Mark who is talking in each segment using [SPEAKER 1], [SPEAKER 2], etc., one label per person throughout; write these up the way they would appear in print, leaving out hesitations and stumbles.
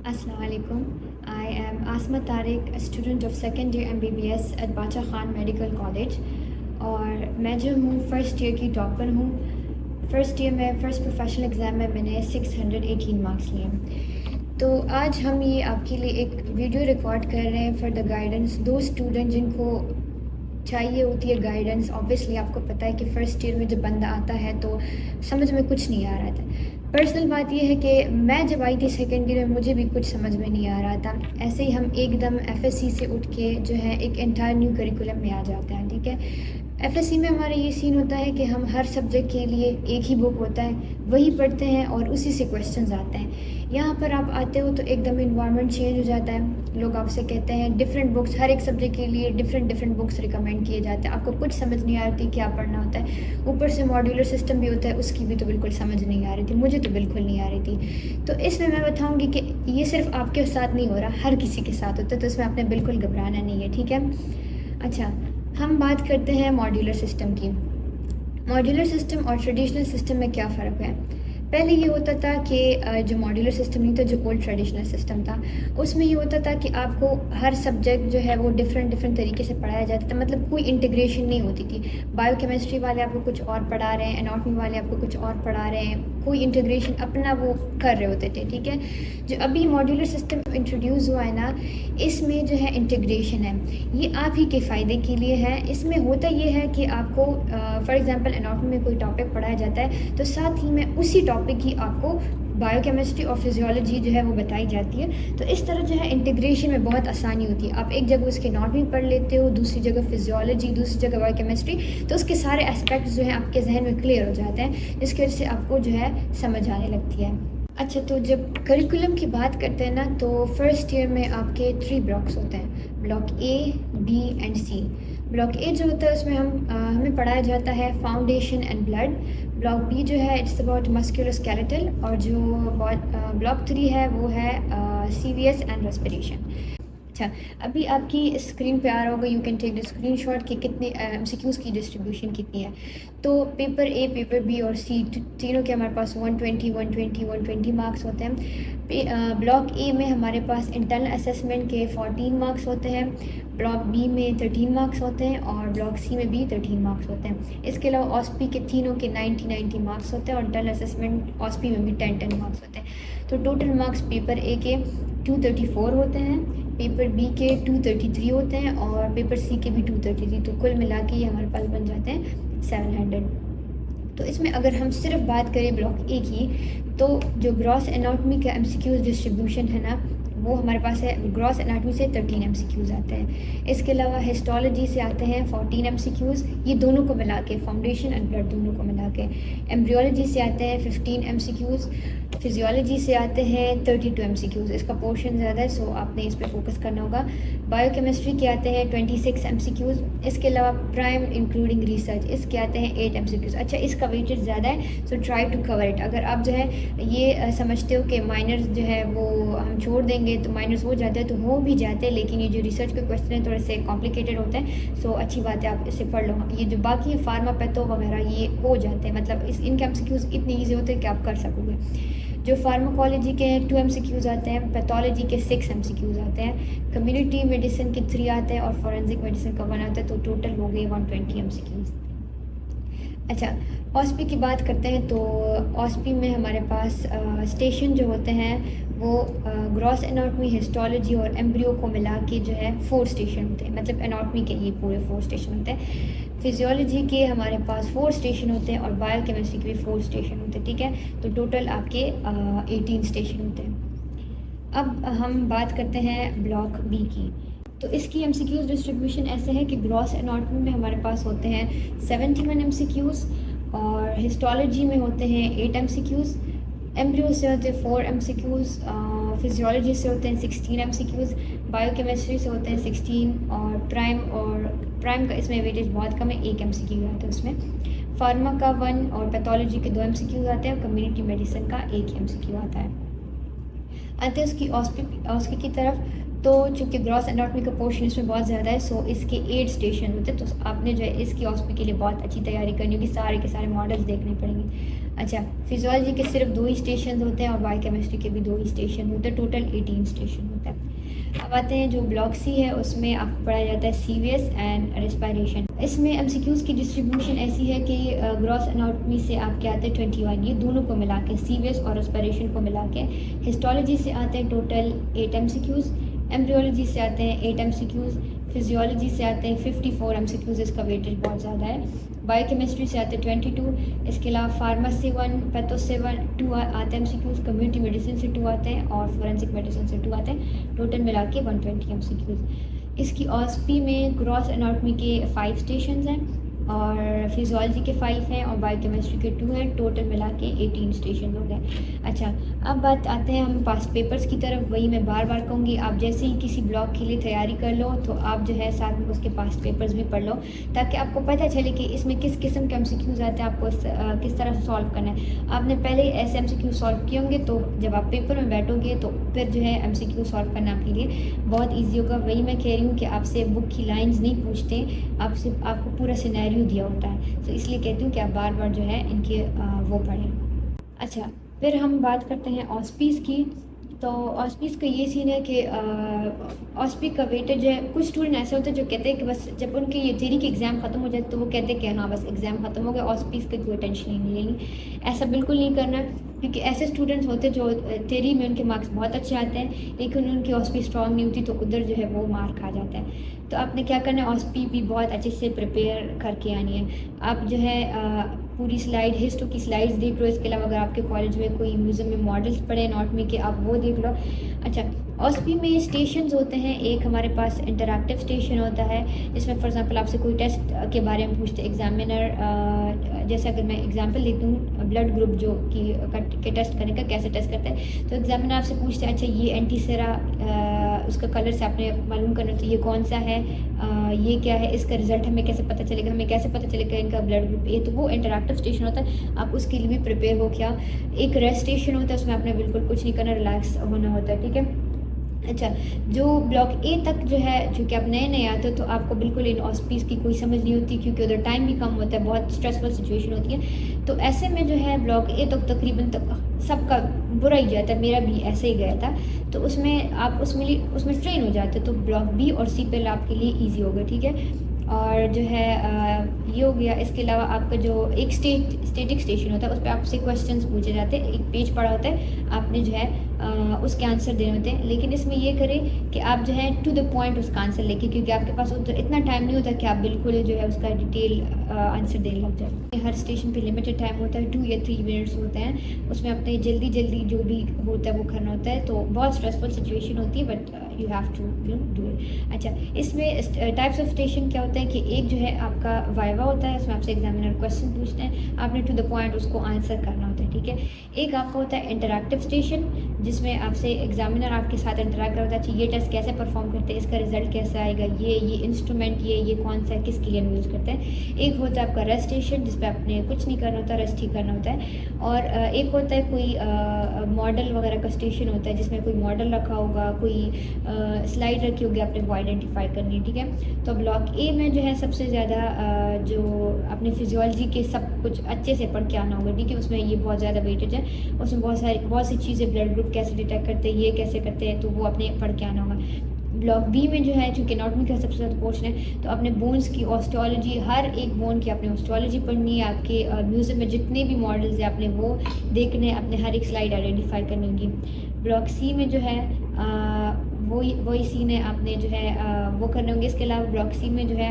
[SPEAKER 1] Assalamu alaikum. I am Asma Tariq, a student of second year MBBS at बाचा Khan medical college और मैं जो हूँ फ़र्स्ट ईयर की टॉपर हूँ। फ़र्स्ट ईयर में फ़र्स्ट प्रोफेशनल एग्ज़ाम में मैंने 618 मार्क्स लिए। तो आज हम ये आपके लिए एक वीडियो रिकॉर्ड कर रहे हैं फॉर द गाइडेंस दो स्टूडेंट जिनको चाहिए होती है गाइडेंस। ऑब्वियसली आपको पता है कि फ़र्स्ट ईयर में जब बंदा आता है तो समझ में कुछ नहीं आ रहा था। पर्सनल बात यह है कि मैं जब आई थी सेकेंड ईयर में मुझे भी कुछ समझ में नहीं आ रहा था। ऐसे ही हम एकदम एफएससी से उठ के जो है एक एंटायर न्यू करिकुलम में आ जाते हैं। ठीक है, एफएससी में हमारा ये सीन होता है कि हम हर सब्जेक्ट के लिए एक ही बुक होता है वही पढ़ते हैं और उसी से क्वेश्चंस आते हैं। यहाँ पर आप आते हो तो एकदम इन्वायरमेंट चेंज हो जाता है। लोग आपसे कहते हैं डिफरेंट बुक्स, हर एक सब्जेक्ट के लिए डिफरेंट बुक्स रिकमेंड किए जाते हैं। आपको कुछ समझ नहीं आ रही थी क्या पढ़ना होता है। ऊपर से मॉड्यूलर सिस्टम भी होता है, उसकी भी तो बिल्कुल समझ नहीं आ रही थी, मुझे तो बिल्कुल नहीं आ रही थी। तो इसमें मैं बताऊँगी कि ये सिर्फ आपके साथ नहीं हो रहा, हर किसी के साथ होता है। तो इसमें आपने बिल्कुल घबराना नहीं है, ठीक है। अच्छा, हम बात करते हैं मॉड्यूलर सिस्टम की। मॉड्यूलर सिस्टम और ट्रेडिशनल सिस्टम में क्या फ़र्क है। पहले ये होता था कि जो मॉड्यूलर सिस्टम नहीं था, जो ओल्ड ट्रेडिशनल सिस्टम था, उसमें ये होता था कि आपको हर सब्जेक्ट जो है वो डिफरेंट तरीके से पढ़ाया जाता था। मतलब कोई इंटीग्रेशन नहीं होती थी। बायोकेमिस्ट्री वाले आपको कुछ और पढ़ा रहे हैं, एनाटॉमी वाले आपको कुछ और पढ़ा रहे हैं, कोई इंटीग्रेशन अपना वो कर रहे होते थे। ठीक है, जो अभी मॉड्यूलर सिस्टम इंट्रोड्यूस हुआ है ना, इसमें जो है इंटीग्रेशन है, ये आप ही के फ़ायदे के लिए है। इसमें होता ये है कि आपको फॉर एग्जांपल एनाटॉमी में कोई टॉपिक पढ़ाया जाता है तो साथ ही में उसी टॉपिक की आपको बायोकेमिस्ट्री और फिजियोलॉजी जो है वो बताई जाती है। तो इस तरह जो है इंटीग्रेशन में बहुत आसानी होती है। आप एक जगह उसके एनाटॉमी पढ़ लेते हो, दूसरी जगह फिजियोलॉजी, दूसरी जगह बायोकेमिस्ट्री, तो उसके सारे एस्पेक्ट्स जो हैं आपके जहन में क्लियर हो जाते हैं, जिसकी वजह से आपको जो है समझ आने लगती है। अच्छा, तो जब करिकुलम की बात करते हैं ना, तो फर्स्ट ईयर में आपके 3 ब्लॉक्स होते हैं, block a, b and c. Block a जो होता है उसमें हमें पढ़ाया जाता है foundation and blood. Block b जो है इट्स अबाउट मस्कुलोस्केलेटल, और जो ब्लॉक 3 है वो है सीवीएस एंड रेस्पिरेशन। अच्छा, अभी आपकी स्क्रीन पे आ रहा होगा, you can take the screenshot कि कितने एमसीक्यूज़ की डिस्ट्रीब्यूशन कितनी है। तो पेपर ए, पेपर बी और सी तीनों के हमारे पास 120 मार्क्स होते हैं। ब्लॉक ए में हमारे पास इंटरनल असेसमेंट के 14 मार्क्स होते हैं, ब्लॉक बी में 13 मार्क्स होते हैं और ब्लॉक सी में भी 13 मार्क्स होते हैं। इसके अलावा ऑस्पी के तीनों के 90 मार्क्स होते हैं और इंटरनल असेसमेंट ऑस्पी में भी 10 मार्क्स होते हैं। तो टोटल मार्क्स पेपर ए के 234 होते हैं, पेपर बी के 233 होते हैं और पेपर सी के भी 233। तो कुल मिला के ये हमारे पास बन जाते हैं 700। तो इसमें अगर हम सिर्फ बात करें ब्लॉक ए की, तो जो ग्रॉस एनाटॉमी का एमसीक्यूज़ डिस्ट्रीब्यूशन है ना, वो हमारे पास है। ग्रॉस एनाटॉमी से 13 एमसीक्यूज़ आते हैं। इसके अलावा हिस्टोलॉजी से आते हैं 14 एमसीक्यूज़, ये दोनों को मिला के, फाउंडेशन एंड ब्लड दोनों को मिला के। एम्ब्रियोलॉजी से आते हैं 15 एमसीक्यूज़, फिजियोलॉजी से आते हैं 32 एमसीक्यूज़। इसका पोर्शन ज़्यादा है, सो आपने इस पर फोकस करना होगा। बायोकेमिस्ट्री के आते हैं 26 एमसीक्यूज़। इसके अलावा प्राइम इंक्लूडिंग रिसर्च, इसके आते हैं 8 एमसीक्यूज़। अच्छा, इसका वेटेज ज़्यादा है, so try to cover it. अगर आप जो है ये समझते हो कि माइनर्स जो है वो हम छोड़ देंगे तो माइनर्स हो जाते हैं, तो हो भी जाते हैं, लेकिन ये जो रिसर्च के क्वेश्चन है थोड़े से कॉम्प्लिकेटेड होते हैं। सो अच्छी बात है, आप इसे पढ़ लो। ये जो बाकी है फार्मा पैथो वगैरह ये हो जाते हैं, मतलब इनके एमसीक्यूज़ इतने ईजी होते हैं कि आप कर सकोगे। जो फार्माकोलॉजी के 2 एमसीक्यूज़ आते हैं, पैथोलॉजी के 6 एमसीक्यूज़ आते हैं, कम्युनिटी मेडिसिन के 3 आते हैं और फॉरेंसिक मेडिसिन का 1 आता है। तो टोटल हो गए 120 एमसीक्यूज़। अच्छा, ऑस्पी की बात करते हैं। तो ऑस्पी में हमारे पास स्टेशन जो होते हैं वो ग्रॉस एनाटॉमी, हिस्टोलॉजी और एम्ब्रियो को मिला के जो है 4 स्टेशन होते हैं। मतलब एनाटॉमी के ये पूरे 4 स्टेशन होते हैं। फिजियोलॉजी के हमारे पास 4 स्टेशन होते हैं और बायोकेमिस्ट्री के भी 4 स्टेशन होते हैं। ठीक है, तो टोटल आपके 18 स्टेशन होते हैं। अब हम बात करते हैं ब्लॉक बी की। तो इसकी एमसीक्यूज़ डिस्ट्रीब्यूशन ऐसे है कि ग्रॉस एनाटॉमी में हमारे पास होते हैं 71 एमसीक्यूज़ और हिस्टोलॉजी में होते हैं 8 एमसीक्यूज़, एम्ब्रियो से होते हैं 4 एमसीक्यूज़, फिजियोलॉजी से होते हैं 16 एमसीक्यूज़, बायोकेमिस्ट्री से होते हैं 16 और प्राइम का इसमें वेटेज बहुत कम है, 1 एमसीक्यू आता है उसमें। फार्मा का 1 और पैथोलॉजी के 2 एमसीक्यू आते हैं और कम्युनिटी मेडिसिन का 1 एमसीक्यू आता है। आते हैं उसकी ऑस्पी की तरफ। तो चूँकि ग्रॉस एनाटॉमी का पोर्शन इसमें बहुत ज़्यादा है, सो इसके 8 स्टेशन होते हैं। तो आपने जो है इसकी ऑस्पी के लिए बहुत अच्छी तैयारी करनी होगी, सारे के सारे मॉडल्स देखने पड़ेंगे। अच्छा, फिजियोलॉजी के सिर्फ 2 ही स्टेशन होते हैं और बायोकेमिस्ट्री के भी 2 ही स्टेशन होते हैं, टोटल 18 स्टेशन होता है। अब आते हैं जो ब्लॉक सी है, उसमें आपको पढ़ाया जाता है CVS एंड रेस्पिरेशन। इसमें MCQs की डिस्ट्रीब्यूशन ऐसी है कि ग्रॉस एनाटॉमी से आपके आते हैं 21, ये दोनों को मिला के CVS और रेस्पिरेशन को मिला के। हिस्टोलॉजी से आते हैं टोटल 8 MCQs, एम्ब्रियोलॉजी से आते हैं 8 MCQs, फिजियोलॉजी से आते हैं 54 MCQs, इसका वेटेज बहुत ज़्यादा है। बायोकेमिस्ट्री से आते हैं 22, इसके अलावा फार्मा से 1, पैथो से 2 आते हैं MCQs, कम्युनिटी मेडिसिन से 2 आते हैं और फोरेंसिक मेडिसिन से 2 आते हैं, टोटल मिला के 120 MCQs। इसकी ऑस्पी में ग्रॉस एनाटॉमी के 5 स्टेशंस हैं और फिजियोलॉजी के 5 हैं और बायोकेमिस्ट्री के 2 हैं, टोटल मिला के 18 स्टेशन हो गए। अच्छा, अब बात आते हैं हम पास्ट पेपर्स की तरफ। वही मैं बार बार कहूँगी, आप जैसे ही किसी ब्लॉक के लिए तैयारी कर लो तो आप जो है साथ में उसके पास्ट पेपर्स भी पढ़ लो, ताकि आपको पता चले कि इसमें किस किस्म के MCQs आते हैं, आपको किस तरह से सॉल्व करना है। आपने पहले ऐसे MCQ सॉल्व किए होंगे, तो जब आप पेपर में बैठोगे तो फिर जो है MCQ सॉल्व करना आपके लिए बहुत ईजी होगा। वही मैं कह रही हूँ कि आपसे बुक की लाइन्स नहीं पूछते, आपको पूरा सिनेरियो दिया होता है, तो इसलिए कहती हूँ कि आप बार बार जो है इनके वो पढ़ें। अच्छा, फिर हम बात करते हैं ऑस्पीज़ की। तो ऑस्पीज़ का ये सीन है कि ऑस्पी का वेटेज है, कुछ स्टूडेंट ऐसे होते हैं जो कहते हैं कि बस जब उनके ये थ्योरी के एग्ज़ाम ख़त्म हो जाए तो वो कहते हैं कि हाँ बस एग्ज़ाम ख़त्म हो गया, ऑस्पीज़ की कोई टेंशन ही नहीं लेनी। ऐसा बिल्कुल नहीं करना, क्योंकि ऐसे स्टूडेंट्स होते हैं जो थ्योरी में उनके मार्क्स बहुत अच्छे आते हैं लेकिन उनकी ऑस्पी स्ट्रॉन्ग नहीं होती, तो उधर जो है वो मार खा जाता है। तो आपने क्या करना है, ऑस्पी भी बहुत अच्छे से प्रिपेयर करके आनी है। आप जो है पूरी स्लाइड, हिस्टो की स्लाइड्स देख लो, इसके अलावा अगर आपके कॉलेज में कोई म्यूज़ियम में मॉडल्स पड़े एनाटॉमी के, आप वो देख लो। अच्छा, ऑस्पी में स्टेशंस होते हैं, एक हमारे पास इंटरैक्टिव स्टेशन होता है, जिसमें फॉर एग्जांपल आपसे कोई टेस्ट के बारे में पूछते एग्जामिनर। जैसे अगर मैं एग्जांपल लेती हूँ ब्लड ग्रुप जो कि टेस्ट करने का, कैसे टेस्ट करते हैं, तो एग्जामिनर आपसे पूछते हैं अच्छा ये एंटीसेरा, उसका कलर से आपने मालूम करना चाहिए कौन सा है, ये क्या है, इसका रिजल्ट हमें कैसे पता चलेगा, हमें कैसे पता चलेगा इनका ब्लड ग्रुप ये। तो वो इंटरैक्टिव स्टेशन होता है, आप उसके लिए भी प्रिपेयर हो क्या। एक रेस्ट स्टेशन होता है, उसमें आपने बिल्कुल कुछ नहीं करना, रिलैक्स होना होता है, ठीक है। अच्छा, जो ब्लॉक ए तक जो है, चूँकि आप नए नए आते हो तो आपको बिल्कुल इन ऑस्पीज़ की कोई समझ नहीं होती, क्योंकि उधर टाइम भी कम होता है, बहुत स्ट्रेसफुल सिचुएशन होती है। तो ऐसे में जो है ब्लॉक ए तक तकरीबन सबका बुरा ही जाता है, मेरा भी ऐसे ही गया था। तो उसमें आप उसमें ट्रेन हो जाते हो, तो ब्लॉक बी और सी पहले आपके लिए ईजी होगा, ठीक है। और जो है ये हो गया। इसके अलावा आपका जो एक स्टेटिक स्टेशन होता है, उस पर आपसे क्वेश्चंस पूछे जाते हैं, एक पेज पड़ा होता है, आपने जो है उसके आंसर देने होते हैं। लेकिन इसमें ये करें कि आप जो है टू द पॉइंट उसका आंसर लेके, क्योंकि आपके पास इतना टाइम नहीं होता कि आप बिल्कुल जो है उसका डिटेल आंसर देने लग जाए। हर स्टेशन पे लिमिटेड टाइम होता है, 2 या 3 मिनट्स होते हैं, उसमें अपने जल्दी जो भी होता है वो करना होता है। तो बहुत स्ट्रेसफुल सिचुएशन होती है, but you have to do it. अच्छा, इसमें टाइप्स ऑफ स्टेशन क्या होता है कि एक जो है आपका वाइवा होता है, उसमें आपसे एग्जामिनर क्वेश्चन पूछते हैं, आपने टू द पॉइंट उसको आंसर करना होता है, ठीक है। एक आपका होता है इंटरैक्टिव स्टेशन, जिसमें आपसे एग्जामिनर आपके साथ इंटरैक्ट करता है, ये टेस्ट कैसे परफॉर्म करते हैं, इसका रिजल्ट कैसा आएगा, ये इंस्ट्रूमेंट ये कौन सा है, किसके लिए हम यूज़ करते हैं। एक होता है आपका रेस्ट स्टेशन, जिस पर आपने कुछ नहीं करना होता, रेस्ट ही करना होता है। और एक होता है कोई मॉडल वगैरह का स्टेशन होता है, जिसमें कोई मॉडल रखा होगा, कोई स्लाइड रखी होगी, आपने वो आइडेंटिफाई करनी है, ठीक है। तो ब्लॉक ए में जो है सबसे ज़्यादा जो अपनी फिजियोलॉजी के सब कुछ अच्छे से पढ़ के आना होगा, ठीक है। उसमें ये बहुत ज़्यादा वेटेज है, उसमें बहुत सी चीज़ें, ब्लड ग्रुप कैसे डिटेक्ट करते हैं, ये कैसे करते हैं, तो वो अपने पढ़ के आना होगा। ब्लॉक बी में जो है, चूँकि एनाटॉमी का सबसे ज़्यादा पोर्शन है, तो अपने बोन्स की ऑस्टियोलॉजी, हर एक बोन की अपनी ऑस्टियोलॉजी पढ़नी है। आपके म्यूज़ियम में जितने भी मॉडल्स हैं आपने वो देखने, अपने हर एक स्लाइड आइडेंटिफाई करनी होगी। ब्लॉक सी में जो है वही सीन है, आपने जो है वो करने होंगे। इसके अलावा ब्लॉक सी में जो है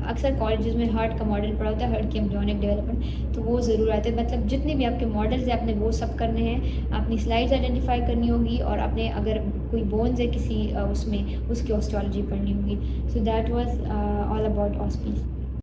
[SPEAKER 1] अक्सर कॉलेजेस में हार्ट का मॉडल पड़ा होता है, हार्ट की एम्ब्रियोनिक डेवलपमेंट, तो वो ज़रूर आते हैं। मतलब जितने भी आपके मॉडल्स हैं आपने वो सब करने हैं, अपनी स्लाइड्स आइडेंटिफाई करनी होगी, और आपने अगर कोई बोन्स है किसी उसमें, उसकी ऑस्टियोलॉजी पढ़नी होगी। So that was all about ऑस्पीज़।